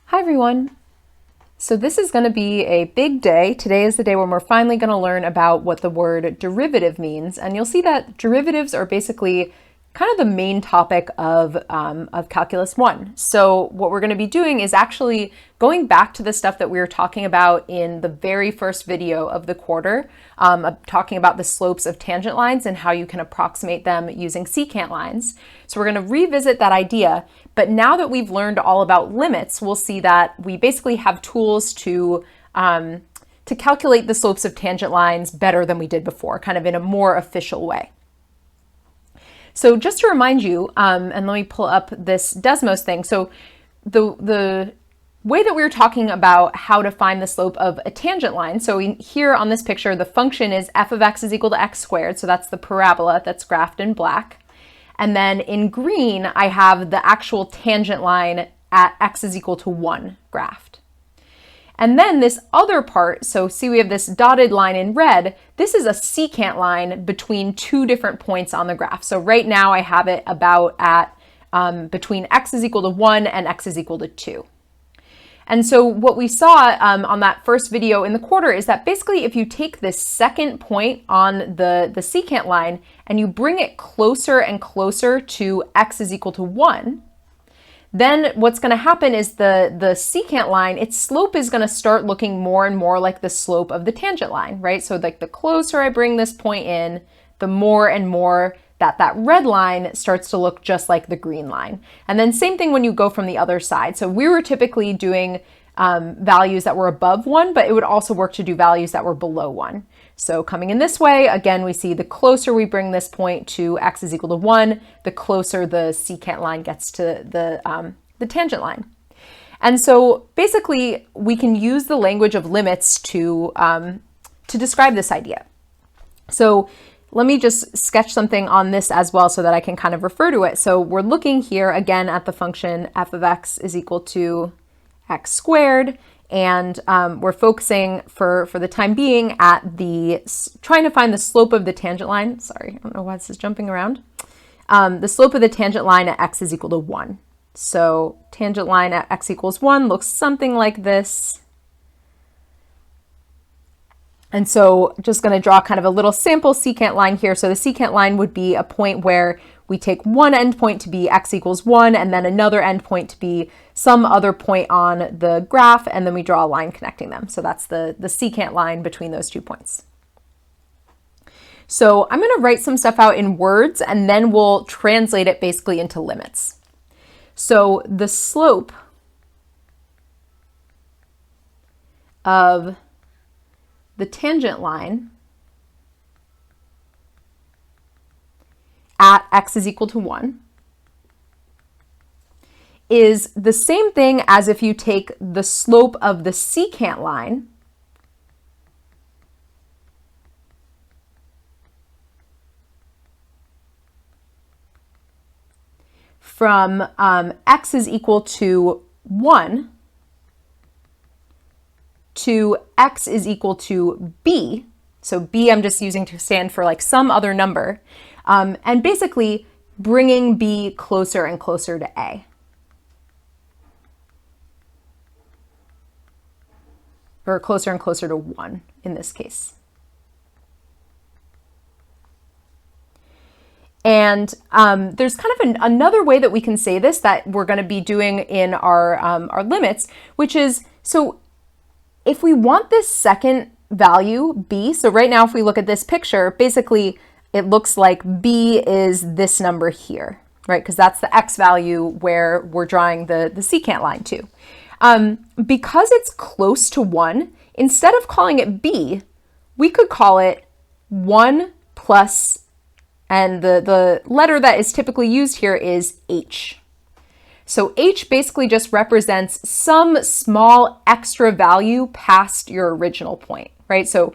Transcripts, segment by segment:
Hi everyone. So this is going to be a big day. Today is the day when we're finally going to learn about what the word derivative means. And you'll see that derivatives are basically kind of the main topic of Calculus 1. So what we're going to be doing is actually going back to the stuff that we were talking about in the very first video of the quarter, talking about the slopes of tangent lines and how you can approximate them using secant lines. So we're going to revisit that idea, but now that we've learned all about limits, we'll see that we basically have tools to calculate the slopes of tangent lines better than we did before, kind of in a more official way. So just to remind you, and let me pull up this Desmos thing. So the way that we were talking about how to find the slope of a tangent line. So here on this picture, the function is f of x is equal to x squared. So that's the parabola that's graphed in black. And then in green, I have the actual tangent line at x is equal to 1 graphed. And then this other part, so see we have this dotted line in red, this is a secant line between two different points on the graph. So right now I have it about at between x is equal to 1 and x is equal to 2. And so what we saw on that first video in the quarter is that basically if you take this second point on the secant line and you bring it closer and closer to x is equal to 1, then what's going to happen is the secant line, its slope is going to start looking more and more like the slope of the tangent line, right? So like the closer I bring this point in, the more and more that red line starts to look just like the green line. And then same thing when you go from the other side. So we were typically doing values that were above 1, but it would also work to do values that were below 1. So coming in this way, again, we see the closer we bring this point to x is equal to 1, the closer the secant line gets to the tangent line. And so basically, we can use the language of limits to describe this idea. So let me just sketch something on this as well so that I can kind of refer to it. So we're looking here again at the function f of x is equal to x squared. And we're focusing for the time being at trying to find the slope of the tangent line. Sorry, I don't know why this is jumping around. The slope of the tangent line at x is equal to 1. So tangent line at x equals 1 looks something like this. And so just going to draw kind of a little sample secant line here. So the secant line would be a point where we take one endpoint to be x equals 1 and then another endpoint to be some other point on the graph, and then we draw a line connecting them. So that's the secant line between those 2 points. So I'm going to write some stuff out in words and then we'll translate it basically into limits. So the slope of the tangent line at x is equal to 1 is the same thing as if you take the slope of the secant line from x is equal to 1 to x is equal to b. So b I'm just using to stand for like some other number. And basically bringing b closer and closer to a. Or closer and closer to 1 in this case. And there's kind of another way that we can say this that we're going to be doing in our limits, which is, so if we want this second value, b, so right now if we look at this picture, basically it looks like b is this number here, right? Because that's the x value where we're drawing the secant line to. Because it's close to 1, instead of calling it b, we could call it 1 plus, and the letter that is typically used here is h. So h basically just represents some small extra value past your original point, right? So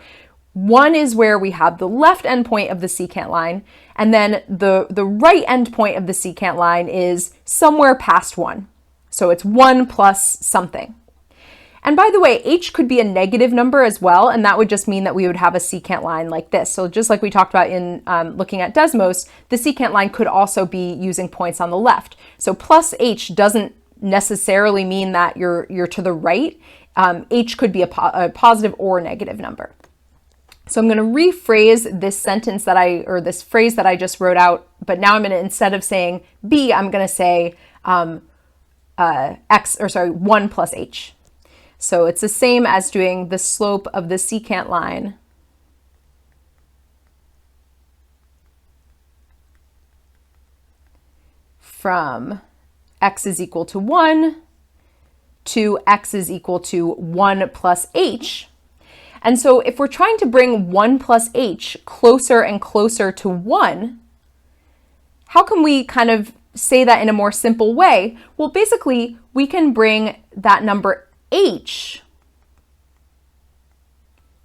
1 is where we have the left endpoint of the secant line, and then the right endpoint of the secant line is somewhere past 1. So it's 1 plus something. And by the way, h could be a negative number as well, and that would just mean that we would have a secant line like this. So just like we talked about in looking at Desmos, the secant line could also be using points on the left. So plus h doesn't necessarily mean that you're to the right. H could be a positive or negative number. So I'm going to rephrase this sentence or this phrase that I just wrote out, but now I'm going to, instead of saying B, I'm going to say 1 plus H. So it's the same as doing the slope of the secant line from x is equal to 1 to x is equal to 1 plus H. And so if we're trying to bring 1 plus H closer and closer to 1, how can we kind of say that in a more simple way? Well, basically, we can bring that number H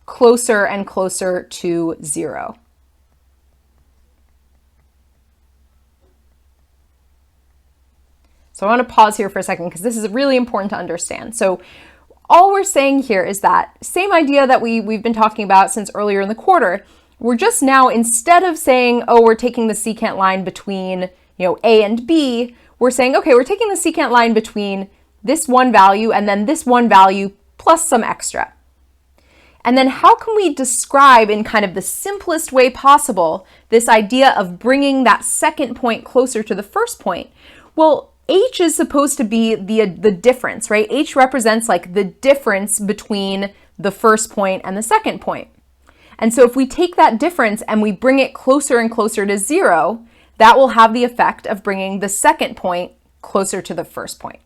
closer and closer to 0. So I want to pause here for a second because this is really important to understand. So all we're saying here is that same idea that we've been talking about since earlier in the quarter. We're just now, instead of saying, oh, we're taking the secant line between, A and B, we're saying, okay, we're taking the secant line between this one value and then this one value plus some extra. And then how can we describe in kind of the simplest way possible this idea of bringing that second point closer to the first point? Well, H is supposed to be the difference, right? H represents like the difference between the first point and the second point. And so if we take that difference and we bring it closer and closer to 0, that will have the effect of bringing the second point closer to the first point.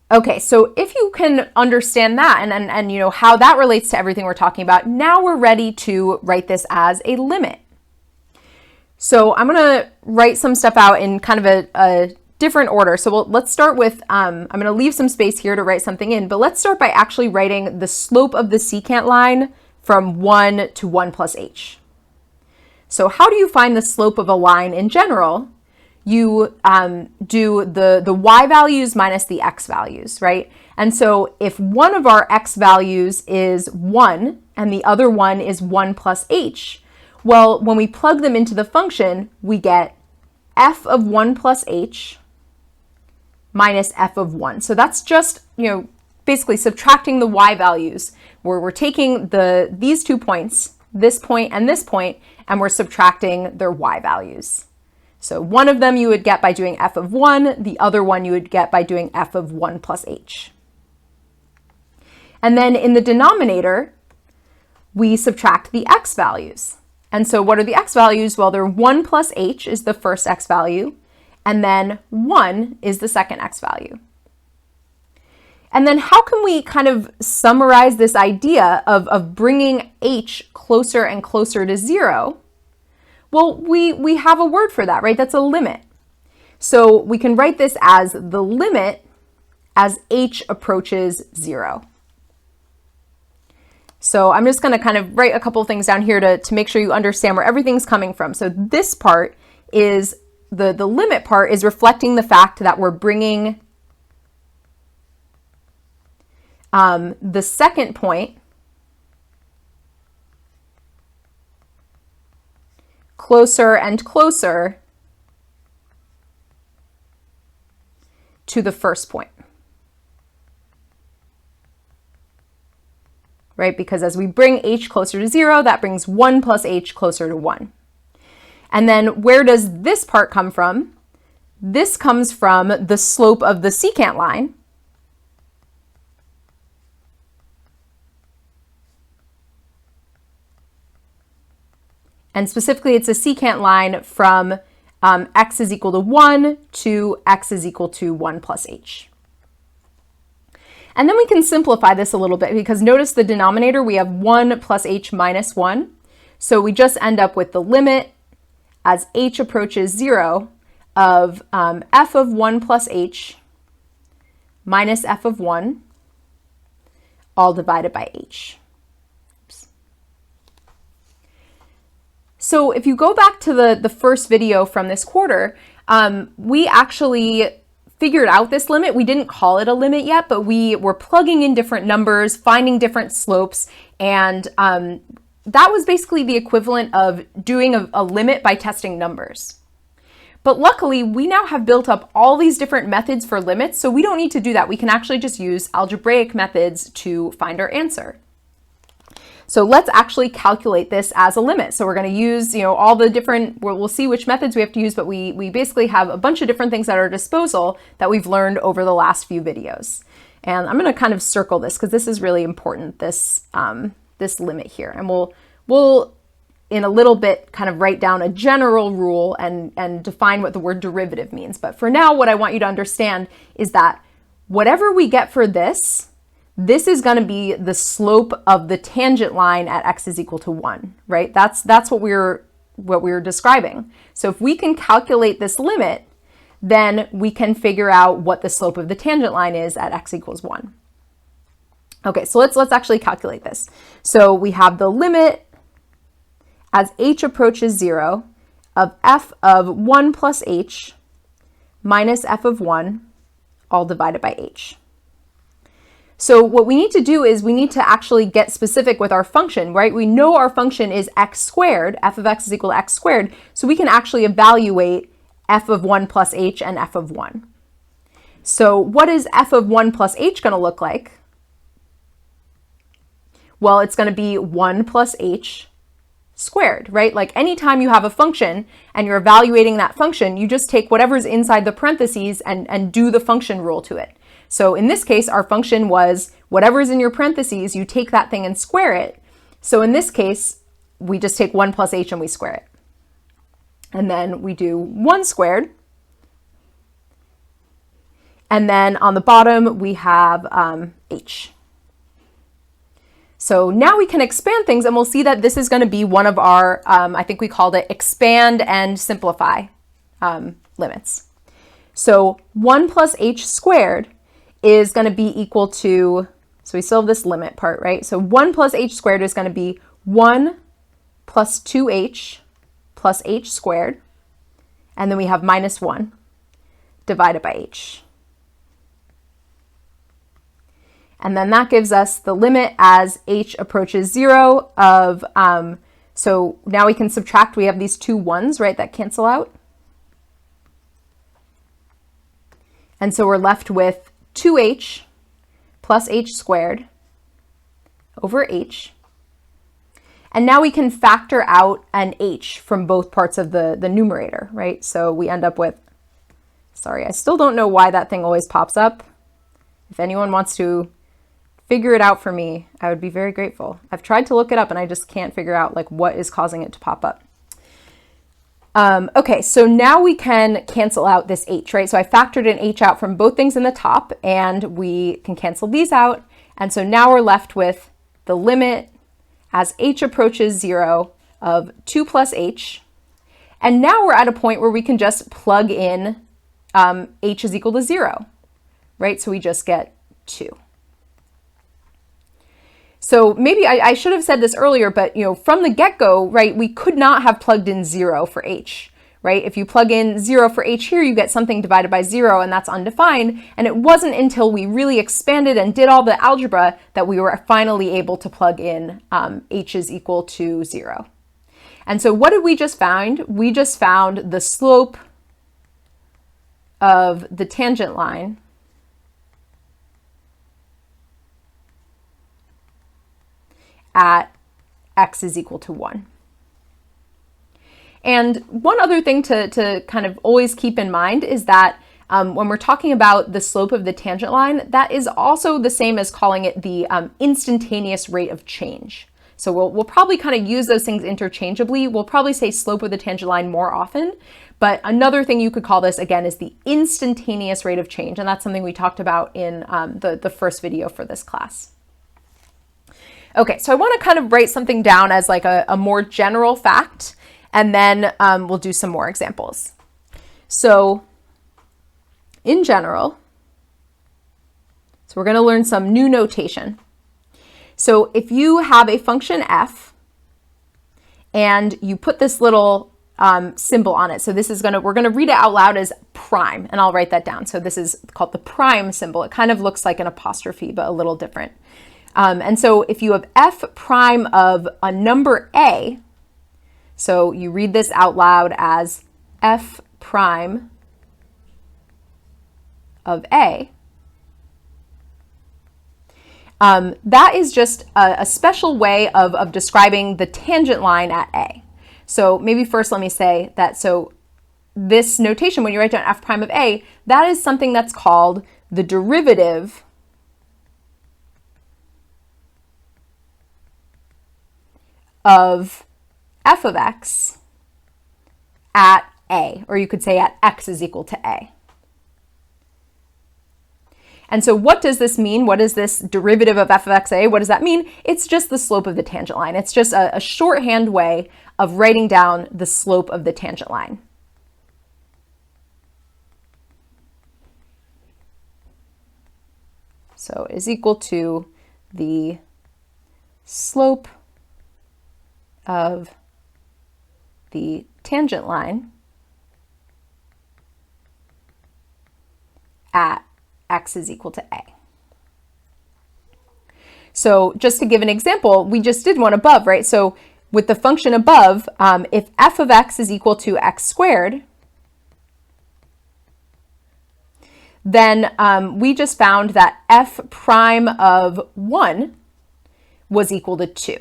Okay, so if you can understand that and how that relates to everything we're talking about, now we're ready to write this as a limit. So I'm going to write some stuff out in kind of a different order. So let's start with, I'm going to leave some space here to write something in, but let's start by actually writing the slope of the secant line from 1 to 1 plus H. So how do you find the slope of a line in general? You do the y values minus the x values, right? And so if one of our x values is 1 and the other one is 1 plus H, well, when we plug them into the function, we get f of 1 plus H minus f of 1. So that's just, basically subtracting the y values, where we're taking these 2 points, this point, and we're subtracting their y values. So one of them you would get by doing f of 1, the other one you would get by doing f of 1 plus H. And then in the denominator, we subtract the x values. And so what are the x values? Well, they're 1 plus H is the first x value, and then 1 is the second x value. And then how can we kind of summarize this idea of bringing H closer and closer to 0? Well, we have a word for that, right? That's a limit. So we can write this as the limit as H approaches 0. So I'm just going to kind of write a couple of things down here to make sure you understand where everything's coming from. So this part is, the limit part is reflecting the fact that we're bringing the second point closer and closer to the first point. Right? Because as we bring H closer to 0, that brings 1 plus H closer to 1. And then where does this part come from? This comes from the slope of the secant line. And specifically, it's a secant line from x is equal to 1 to x is equal to 1 plus H. And then we can simplify this a little bit because notice the denominator, we have 1 plus H minus 1. So we just end up with the limit as H approaches 0 of f of 1 plus H minus f of 1 all divided by H. Oops. So if you go back to the first video from this quarter, we actually figured out this limit. We didn't call it a limit yet, but we were plugging in different numbers, finding different slopes, and that was basically the equivalent of doing a limit by testing numbers. But luckily, we now have built up all these different methods for limits, so we don't need to do that. We can actually just use algebraic methods to find our answer. So let's actually calculate this as a limit. So we're going to use, all the different, we'll see which methods we have to use, but we basically have a bunch of different things at our disposal that we've learned over the last few videos. And I'm going to kind of circle this because this is really important, this limit here. And we'll in a little bit kind of write down a general rule and define what the word derivative means. But for now, what I want you to understand is that whatever we get for this is going to be the slope of the tangent line at x is equal to 1, right? That's what we're describing. So if we can calculate this limit, then we can figure out what the slope of the tangent line is at x equals 1. Okay, so let's actually calculate this. So we have the limit as h approaches 0 of f of 1 plus h minus f of 1 all divided by h. So what we need to do is we need to actually get specific with our function, right? We know our function is x squared, f of x is equal to x squared, so we can actually evaluate f of 1 plus h and f of 1. So what is f of 1 plus h going to look like? Well, it's going to be 1 plus h squared, right? Like anytime you have a function and you're evaluating that function, you just take whatever's inside the parentheses and do the function rule to it. So in this case, our function was whatever's in your parentheses, you take that thing and square it. So in this case, we just take 1 plus h and we square it. And then we do 1 squared. And then on the bottom, we have h. So now we can expand things, and we'll see that this is going to be one of our, I think we called it expand and simplify limits. So 1 plus h squared is going to be equal to, so we still have this limit part, right? So 1 plus h squared is going to be 1 plus 2h plus h squared, and then we have minus 1 divided by h. And then that gives us the limit as h approaches 0 of, so now we can subtract, we have these two 1s, right, that cancel out. And so we're left with 2h plus h squared over h. And now we can factor out an h from both parts of the numerator, right? So we end up with, sorry, I still don't know why that thing always pops up. If anyone wants to figure it out for me, I would be very grateful. I've tried to look it up and I just can't figure out like what is causing it to pop up. Okay, so now we can cancel out this h, right? So I factored an h out from both things in the top, and we can cancel these out. And so now we're left with the limit as h approaches 0 of 2 plus h. And now we're at a point where we can just plug in h is equal to 0, right? So we just get 2. So maybe I should have said this earlier, but from the get-go, right, we could not have plugged in 0 for h, right? If you plug in 0 for h here, you get something divided by 0, and that's undefined. And it wasn't until we really expanded and did all the algebra that we were finally able to plug in h is equal to 0. And so what did we just find? We just found the slope of the tangent line at x is equal to 1. And one other thing to kind of always keep in mind is that when we're talking about the slope of the tangent line, that is also the same as calling it the instantaneous rate of change. So we'll probably kind of use those things interchangeably. We'll probably say slope of the tangent line more often, but another thing you could call this, again, is the instantaneous rate of change, and that's something we talked about in the first video for this class. Okay, so I want to kind of write something down as like a more general fact, and then we'll do some more examples. So in general, so we're going to learn some new notation. So if you have a function f and you put this little symbol on it, so this is we're going to read it out loud as prime, and I'll write that down. So this is called the prime symbol. It kind of looks like an apostrophe, but a little different. And so if you have f prime of a number a, so you read this out loud as f prime of a, that is just a special way of describing the tangent line at a. So maybe first let me say that, so this notation, when you write down f prime of a, that is something that's called the derivative of f of x at a, or you could say at x is equal to a. And so what does this mean? What is this derivative of f of x a? What does that mean? It's just the slope of the tangent line. It's just a shorthand way of writing down the slope of the tangent line. So is equal to the slope of the tangent line at x is equal to a. So just to give an example, we just did one above, right? So with the function above, if f of x is equal to x squared, then we just found that f prime of 1 was equal to 2.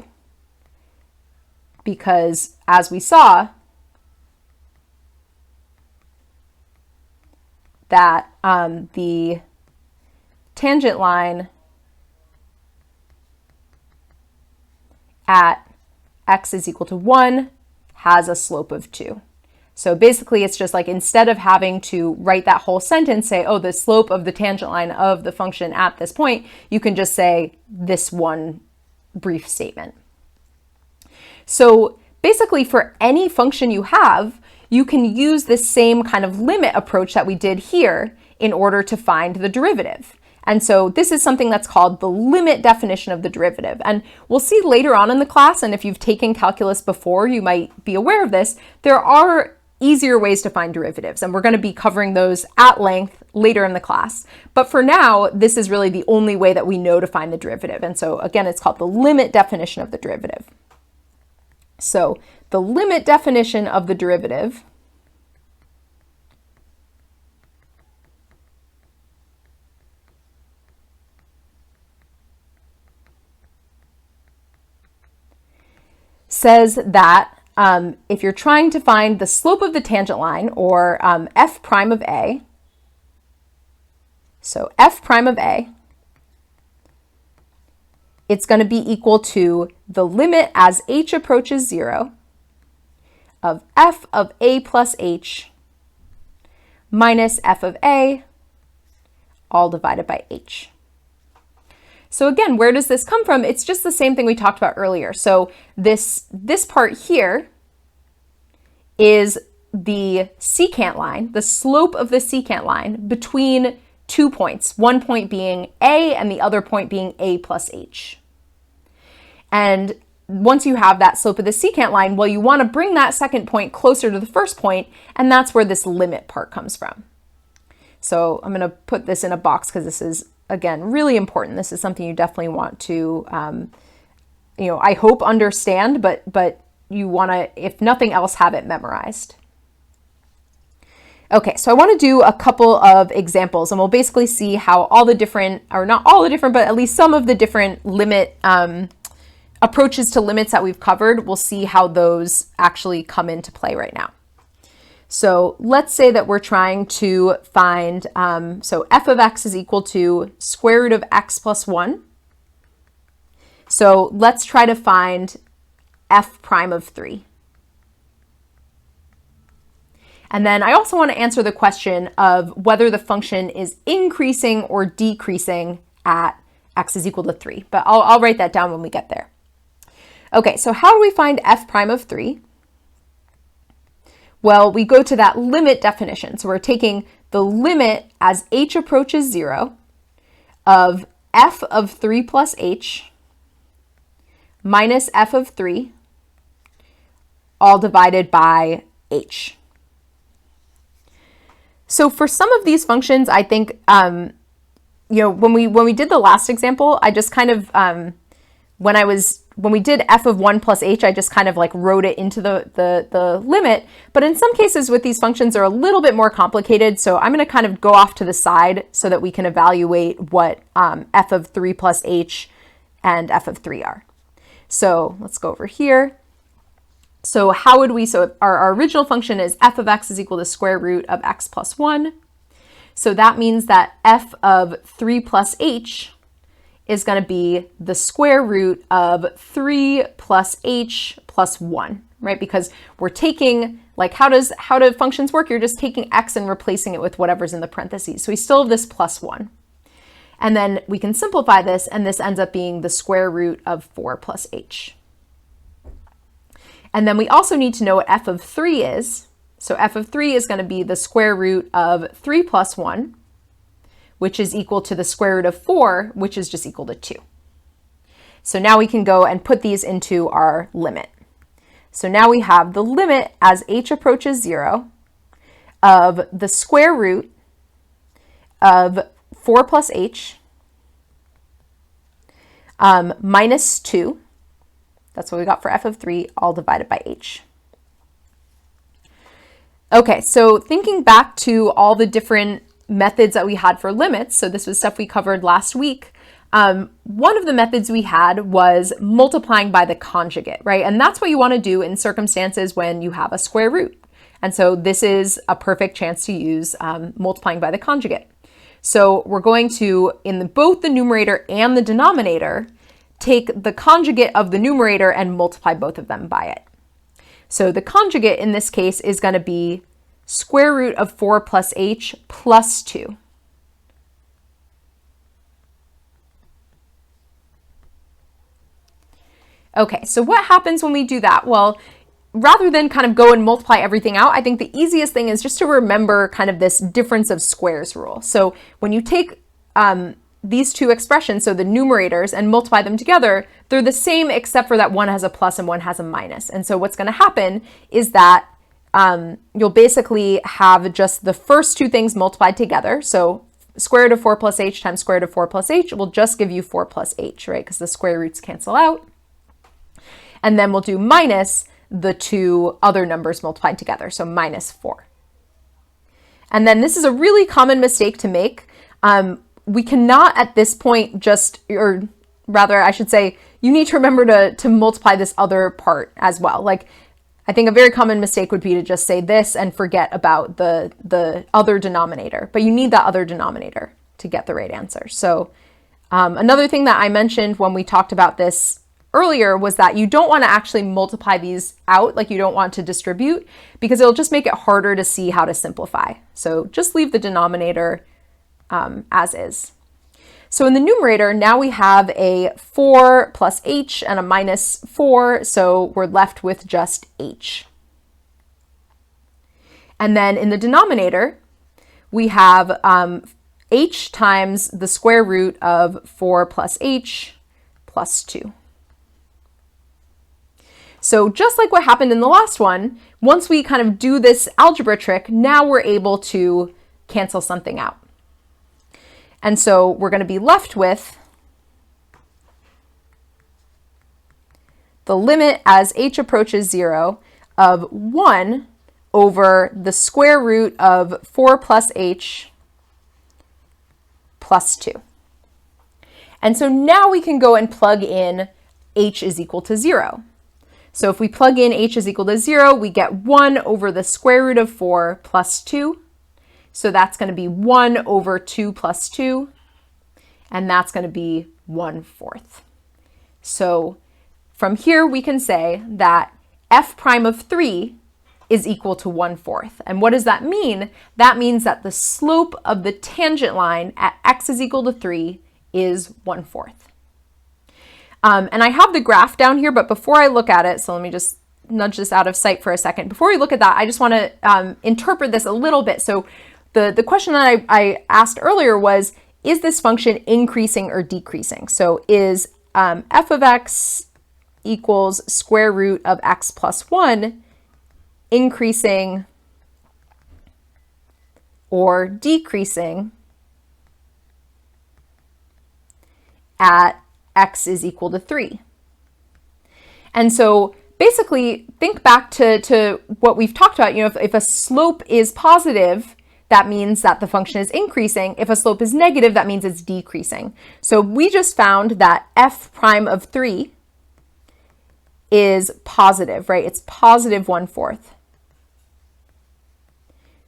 Because as we saw, that the tangent line at x is equal to 1 has a slope of 2. So basically it's just like, instead of having to write that whole sentence, say, oh, the slope of the tangent line of the function at this point, you can just say this one brief statement. So basically for any function you have, you can use this same kind of limit approach that we did here in order to find the derivative. And so this is something that's called the limit definition of the derivative. And we'll see later on in the class, and if you've taken calculus before, you might be aware of this, there are easier ways to find derivatives, and we're going to be covering those at length later in the class. But for now, this is really the only way that we know to find the derivative. And so again, it's called the limit definition of the derivative. So the limit definition of the derivative says that if you're trying to find the slope of the tangent line, or f prime of a, so f prime of a, it's going to be equal to the limit as h approaches 0 of f of a plus h minus f of a, all divided by h. So again, where does this come from? It's just the same thing we talked about earlier. So this part here is the secant line, the slope of the secant line between 2 points, one point being a and the other point being a plus h. And once you have that slope of the secant line, well, you want to bring that second point closer to the first point, and that's where this limit part comes from. So I'm going to put this in a box because this is, again, really important. This is something you definitely want to, I hope understand, but you want to, if nothing else, have it memorized. Okay, so I want to do a couple of examples, and we'll basically see how all the different, or not all the different, but at least some of the different limit approaches to limits that we've covered. We'll see how those actually come into play right now. So let's say that we're trying to find, so f of x is equal to square root of x plus 1. So let's try to find f prime of 3. And then I also want to answer the question of whether the function is increasing or decreasing at x is equal to 3. But I'll write that down when we get there. Okay, so how do we find f prime of 3? Well, we go to that limit definition. So we're taking the limit as h approaches 0 of f of 3 plus h minus f of 3, all divided by h. So for some of these functions, I think, when we did the last example, I just kind of when we did f of 1 plus h, I just kind of like wrote it into the limit. But in some cases with these functions, they're a little bit more complicated. So I'm going to kind of go off to the side so that we can evaluate what f of 3 plus h and f of 3 are. So let's go over here. So how would we, so our original function is f of x is equal to square root of x plus 1. So that means that f of 3 plus h is going to be the square root of 3 plus h plus 1, right? Because we're taking, like, how do functions work? You're just taking x and replacing it with whatever's in the parentheses. So we still have this plus 1. And then we can simplify this, and this ends up being the square root of 4 plus h. And then we also need to know what f of 3 is. So f of 3 is going to be the square root of 3 plus 1, which is equal to the square root of 4, which is just equal to 2. So now we can go and put these into our limit. So now we have the limit as h approaches 0 of the square root of 4 plus h minus 2. That's what we got for f of 3, all divided by h. Okay, so thinking back to all the different methods that we had for limits, so this was stuff we covered last week, one of the methods we had was multiplying by the conjugate, right? And that's what you want to do in circumstances when you have a square root. And so this is a perfect chance to use multiplying by the conjugate. So we're going to, in both the numerator and the denominator, take the conjugate of the numerator and multiply both of them by it. So the conjugate in this case is going to be square root of 4 plus h plus 2. Okay, so what happens when we do that? Well, rather than kind of go and multiply everything out, I think the easiest thing is just to remember kind of this difference of squares rule. So when you take these two expressions, so the numerators, and multiply them together, they're the same except for that one has a plus and one has a minus. And so what's going to happen is that you'll basically have just the first two things multiplied together. So square root of 4 plus h times square root of 4 plus h will just give you 4 plus h, right? Because the square roots cancel out. And then we'll do minus the two other numbers multiplied together, so minus 4. And then this is a really common mistake to make. We cannot at this point just, or rather I should say, you need to remember to multiply this other part as well. Like, I think a very common mistake would be to just say this and forget about the other denominator, but you need that other denominator to get the right answer. So another thing that I mentioned when we talked about this earlier was that you don't want to actually multiply these out, like you don't want to distribute, because it'll just make it harder to see how to simplify. So just leave the denominator as is. So in the numerator, now we have a 4 plus h and a minus 4, so we're left with just h. And then in the denominator, we have h times the square root of 4 plus h plus 2. So just like what happened in the last one, once we kind of do this algebra trick, now we're able to cancel something out. And so we're going to be left with the limit as h approaches 0 of 1 over the square root of 4 plus h plus 2. And so now we can go and plug in h is equal to 0. So if we plug in h is equal to 0, we get 1 over the square root of 4 plus 2. So that's going to be 1 over 2 plus 2, and that's going to be 1/4. So from here, we can say that f prime of 3 is equal to 1/4. And what does that mean? That means that the slope of the tangent line at x is equal to 3 is 1/4. And I have the graph down here, but before I look at it, so let me just nudge this out of sight for a second. Before we look at that, I just want to interpret this a little bit. So the question that I asked earlier was, is this function increasing or decreasing? So is f of x equals square root of x plus 1 increasing or decreasing at x is equal to 3. And so basically, think back to what we've talked about. If a slope is positive, that means that the function is increasing. If a slope is negative, that means it's decreasing. So we just found that f prime of 3 is positive, right? It's positive 1/4.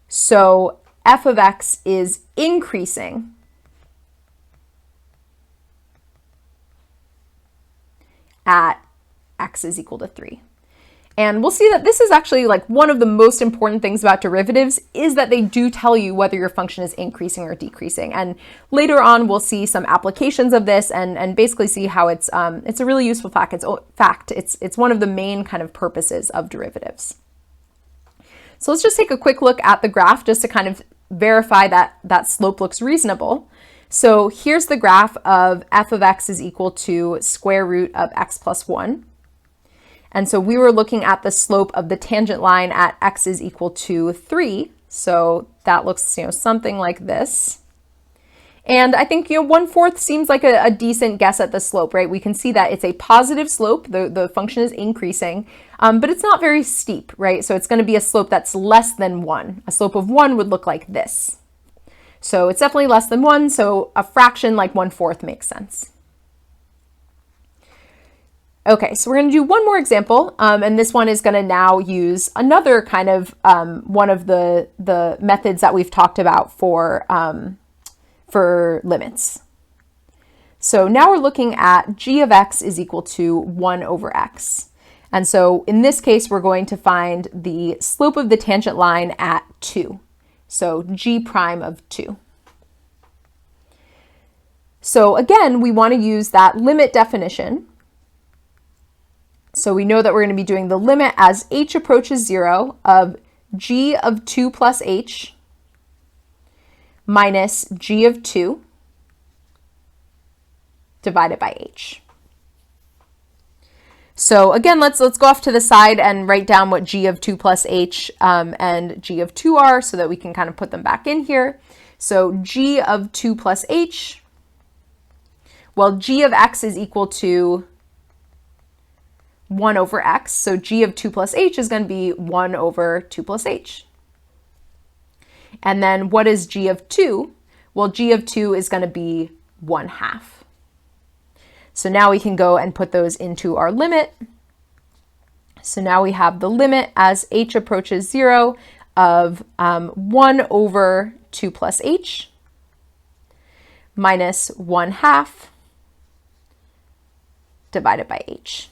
So f of x is increasing at x is equal to 3. And we'll see that this is actually like one of the most important things about derivatives is that they do tell you whether your function is increasing or decreasing. And later on, we'll see some applications of this and basically see how it's a really useful fact. It's one of the main kind of purposes of derivatives. So let's just take a quick look at the graph just to kind of verify that that slope looks reasonable. So here's the graph of f of x is equal to square root of x plus 1. And so we were looking at the slope of the tangent line at x is equal to 3. So that looks, something like this. And I think, 1/4 seems like a decent guess at the slope, right? We can see that it's a positive slope. The function is increasing, but it's not very steep, right? So it's going to be a slope that's less than 1. A slope of 1 would look like this. So it's definitely less than 1. So a fraction like 1/4 makes sense. Okay, so we're going to do one more example, and this one is going to now use another kind of one of the methods that we've talked about for limits. So now we're looking at g of x is equal to 1 over x. And so in this case, we're going to find the slope of the tangent line at 2. So g prime of 2. So again, we want to use that limit definition. So we know that we're going to be doing the limit as h approaches 0 of g of 2 plus h minus g of 2 divided by h. So again, let's go off to the side and write down what g of 2 plus h and g of 2 are so that we can kind of put them back in here. So g of 2 plus h, well, g of x is equal to 1 over x. So g of 2 plus h is going to be 1 over 2 plus h. And then what is g of 2? Well, g of 2 is going to be 1/2. So now we can go and put those into our limit. So now we have the limit as h approaches 0 of 1 over 2 plus h minus 1/2 divided by h.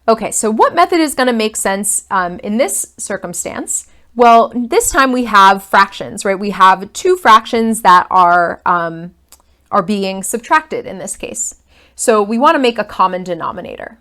Okay, so what method is going to make sense in this circumstance? Well, this time we have fractions, right? We have two fractions that are being subtracted in this case. So we want to make a common denominator.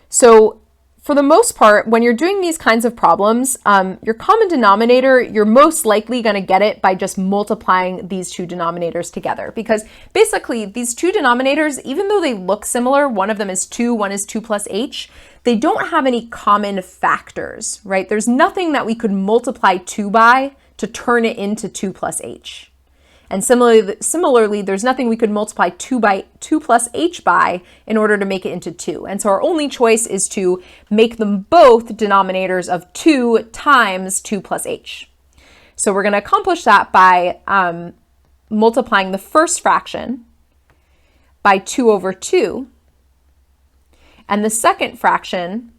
So for the most part, when you're doing these kinds of problems, your common denominator, you're most likely going to get it by just multiplying these two denominators together. Because basically these two denominators, even though they look similar, one of them is 2, one is 2 plus h, they don't have any common factors, right? There's nothing that we could multiply 2 by to turn it into 2 plus h. And similarly, there's nothing we could multiply 2 plus h by in order to make it into 2. And so our only choice is to make them both denominators of 2 times 2 plus h. So we're going to accomplish that by multiplying the first fraction by 2 over 2 and the second fraction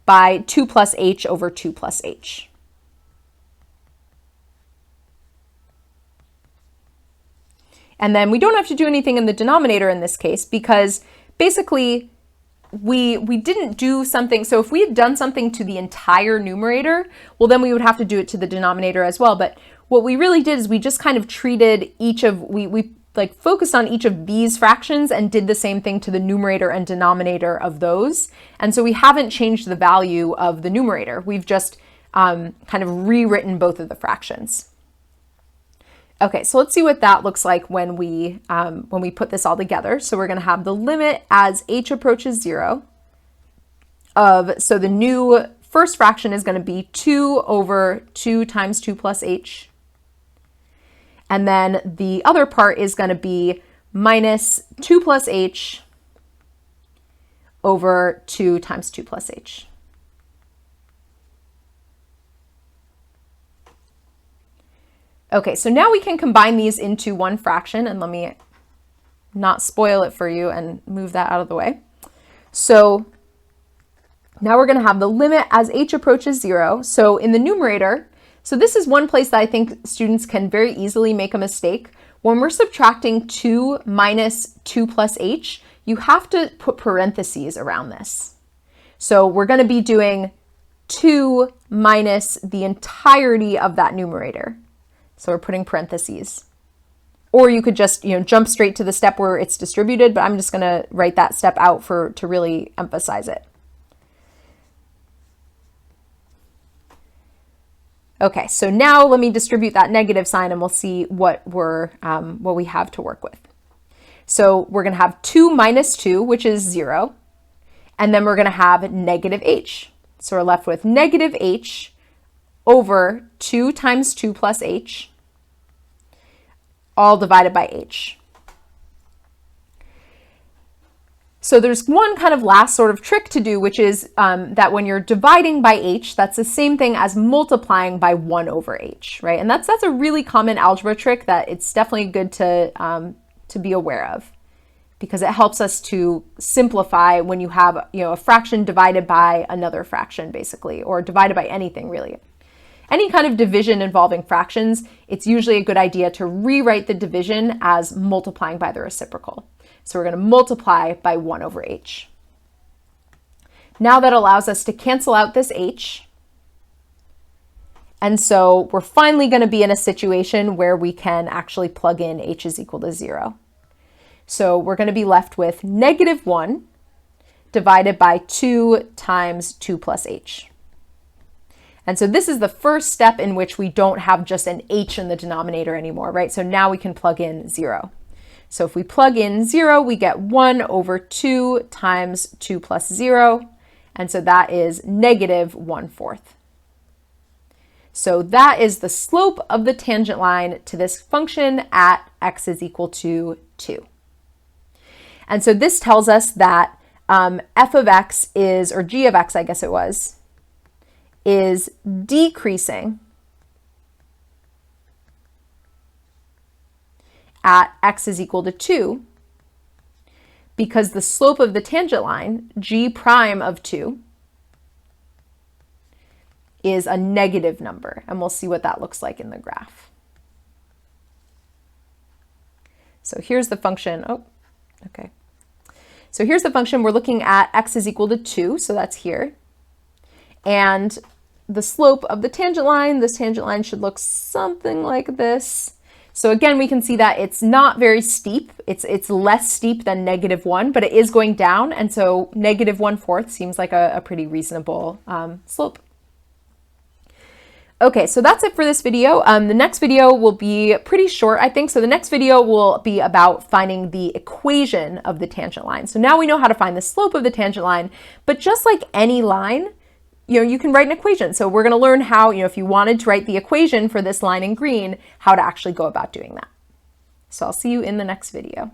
by 2 plus h over 2 plus h. And then we don't have to do anything in the denominator in this case because basically we didn't do something. So if we had done something to the entire numerator, well, then we would have to do it to the denominator as well. But what we really did is we just kind of treated we focused on each of these fractions and did the same thing to the numerator and denominator of those. And so we haven't changed the value of the numerator. We've just kind of rewritten both of the fractions. Okay, so let's see what that looks like when we put this all together. So we're going to have the limit as h approaches 0 so the new first fraction is going to be 2 over 2 times 2 plus h. And then the other part is going to be minus 2 plus h over 2 times 2 plus h. Okay, so now we can combine these into one fraction, and let me not spoil it for you and move that out of the way. So now we're going to have the limit as h approaches 0. So in the numerator, so this is one place that I think students can very easily make a mistake. When we're subtracting 2 minus 2 plus h, you have to put parentheses around this. So we're going to be doing 2 minus the entirety of that numerator. So we're putting parentheses. Or you could just, jump straight to the step where it's distributed, but I'm just going to write that step out to really emphasize it. Okay, so now let me distribute that negative sign and we'll see what we have to work with. So we're going to have 2 minus 2, which is 0, and then we're going to have negative h. So we're left with negative h over 2 times 2 plus h, all divided by h. So there's one kind of last sort of trick to do, which is that when you're dividing by h, that's the same thing as multiplying by 1 over h, right? And that's a really common algebra trick that it's definitely good to be aware of, because it helps us to simplify when you have a fraction divided by another fraction, basically, or divided by anything really. Any kind of division involving fractions, it's usually a good idea to rewrite the division as multiplying by the reciprocal. So we're going to multiply by 1 over h. Now that allows us to cancel out this h. And so we're finally going to be in a situation where we can actually plug in h is equal to 0. So we're going to be left with negative 1 divided by 2 times 2 plus h. And so this is the first step in which we don't have just an h in the denominator anymore, right? So now we can plug in 0. So if we plug in 0, we get 1 over 2 times 2 plus 0. And so that is negative 1/4. So that is the slope of the tangent line to this function at x is equal to 2. And so this tells us that f of x is, or g of x, I guess it was, is decreasing at x is equal to 2 because the slope of the tangent line, g prime of 2, is a negative number. And we'll see what that looks like in the graph. So here's the function. Oh, okay. So here's the function. We're looking at x is equal to 2, so that's here. And the slope of the tangent line, this tangent line should look something like this. So again, we can see that it's not very steep. It's less steep than negative 1, but it is going down. And so negative 1/4 seems like a pretty reasonable slope. Okay, so that's it for this video. The next video will be pretty short, I think. So the next video will be about finding the equation of the tangent line. So now we know how to find the slope of the tangent line, but just like any line, you can write an equation. So we're going to learn how, if you wanted to write the equation for this line in green, how to actually go about doing that. So I'll see you in the next video.